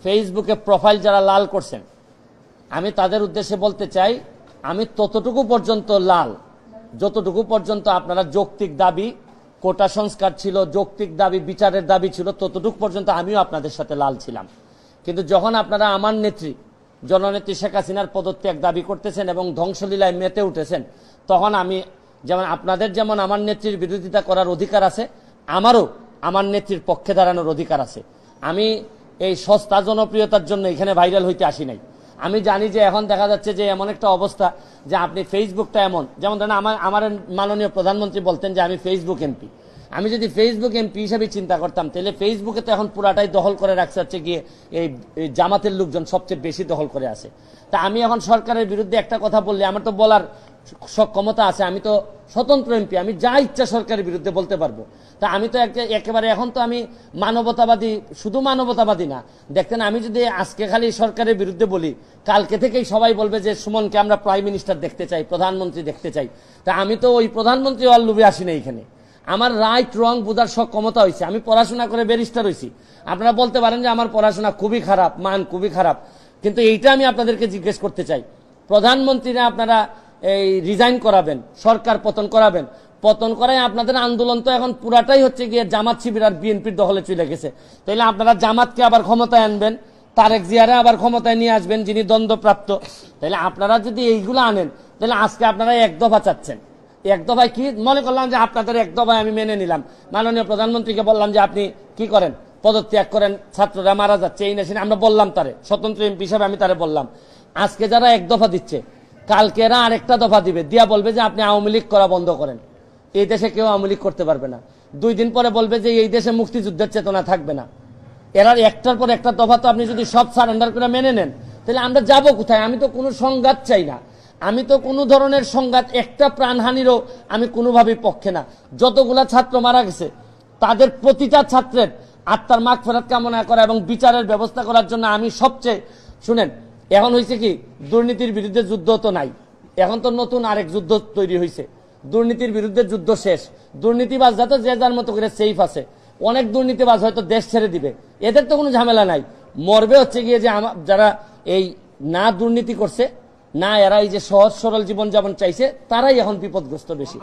ফেসবুকে প্রোফাইল যারা লাল করছেন, আমি তাদের উদ্দেশ্যে বলতে চাই, আমি ততটুকু পর্যন্ত লাল যতটুকু পর্যন্ত আপনারা যৌক্তিক দাবি, কোটা সংস্কার ছিল, যৌক্তিক দাবি, বিচারের দাবি ছিল, ততটুকু পর্যন্ত আমিও আপনাদের সাথে লাল ছিলাম। কিন্তু যখন আপনারা আমার নেত্রী জননেত্রী শেখ হাসিনার পদত্যাগ দাবি করতেছেন এবং ধ্বংসলীলায় মেতে উঠেছেন, তখন আমি যেমন আপনাদের যেমন আমার নেত্রীর বিরোধিতা করার অধিকার আছে, আমারও আমার নেত্রীর পক্ষে দাঁড়ানোর অধিকার আছে। আমি এই সস্তা জনপ্রিয়তার জন্য এখানে ভাইরাল হইতে আসি নাই। আমি জানি যে এখন দেখা যাচ্ছে যে এমন একটা অবস্থা যে আপনি ফেসবুকটা এমন, যেমন ধরেন আমার মাননীয় প্রধানমন্ত্রী বলতেন যে আমি ফেসবুক এমপি। আমি যদি ফেসবুক এমপি হিসাবে চিন্তা করতাম, তাহলে ফেসবুকে তো এখন পুরাটাই দখল করে রাখছে হচ্ছে গিয়ে এই জামাতের লোকজন সবচেয়ে বেশি দখল করে আছে। তা আমি এখন সরকারের বিরুদ্ধে একটা কথা বললে আমার তো বলার ক্ষমতা আছে, আমি তো স্বতন্ত্র এমপি, আমি যা ইচ্ছা সরকারের বিরুদ্ধে বলতে পারবো। তা আমি তো একেবারে এখন তো আমি মানবতাবাদী, শুধু মানবতাবাদী না, দেখতেন আমি যদি আজকে খালি সরকারের বিরুদ্ধে বলি, কালকে থেকেই সবাই বলবে যে সুমনকে আমরা প্রাইম মিনিস্টার দেখতে চাই, প্রধানমন্ত্রী দেখতে চাই। তা আমি তো ওই প্রধানমন্ত্রী হওয়ার লোভে আসি না এখানে। আমার রাইট রং বোঝার ক্ষমতা হয়েছে, আমি পড়াশোনা করে ব্যারিস্টার হয়েছি। আপনারা বলতে পারেন যে আমার পড়াশোনা খুবই খারাপ, মান খুবই খারাপ, কিন্তু এইটা আমি আপনাদেরকে জিজ্ঞেস করতে চাই, প্রধানমন্ত্রীরা আপনারা এই রিজাইন করাবেন, সরকার পতন করাবেন, পতন করায় আপনাদের আন্দোলন তো এখন পুরাটাই হচ্ছে গিয়ে জামাত শিবির আর বিএনপির দখলে চলে গেছে। তাইলে আপনারা জামাতকে আবার ক্ষমতায় আনবেন, তারেক জিয়ারে আবার ক্ষমতায় নিয়ে আসবেন যিনি দ্বন্দ্বপ্রাপ্ত। তাহলে আপনারা যদি এইগুলো আনেন, তাহলে আজকে আপনারা এক দফা চাচ্ছেন। এক দফায় কি মনে করলাম যে আপনাদের এক দফায় আমি মেনে নিলাম, মাননীয় প্রধানমন্ত্রীকে বললাম যে আপনি কি করেন, পদত্যাগ করেন, ছাত্ররা মারা যাচ্ছে, এই নেশে আমরা বললাম তারে, স্বতন্ত্র এমপি হিসাবে আমি তারে বললাম। আজকে যারা এক দফা দিচ্ছে, কালকে এরা আরেকটা দফা দিবে, দিয়া বলবে যে আপনি আওয়ামী লীগ করা বন্ধ করেন, এই দেশে কেউ আওয়ামী লীগ করতে পারবে না। 2 দিন পরে বলবে যে এই দেশে মুক্তিযুদ্ধের চেতনা থাকবে না। এরা একটার পর একটা দফা তো আপনি যদি সব সারেন্ডার করে মেনে নেন, তাহলে আমরা যাব কোথায়? আমি তো কোনো সংঘাত চাই না, আমি তো কোনো ধরনের সংঘাত, একটা প্রাণহানিরও আমি কোনোভাবেই পক্ষে না। যতগুলা ছাত্র মারা গেছে তাদের প্রতিটা ছাত্রের আত্মার মাগফিরাত কামনা করা এবং বিচারের ব্যবস্থা করার জন্য আমি সবচেয়ে, শুনেন এখন হয়েছে কি, দুর্নীতির বিরুদ্ধে যুদ্ধ তো নাই, এখন তো নতুন আরেক যুদ্ধ তৈরি হয়েছে। দুর্নীতির বিরুদ্ধে যুদ্ধ শেষ, দুর্নীতিবাজ যাতে যে যার মতো করে সেফ আছে, অনেক দুর্নীতিবাজ হয়তো দেশ ছেড়ে দিবে, এদের তো কোনো ঝামেলা নাই। মরবে হচ্ছে গিয়ে যে যারা এই না দুর্নীতি করছে, না এরা এই যে সহজ সরল জীবনযাপন চাইছে, তারাই এখন বিপদগ্রস্ত বেশি।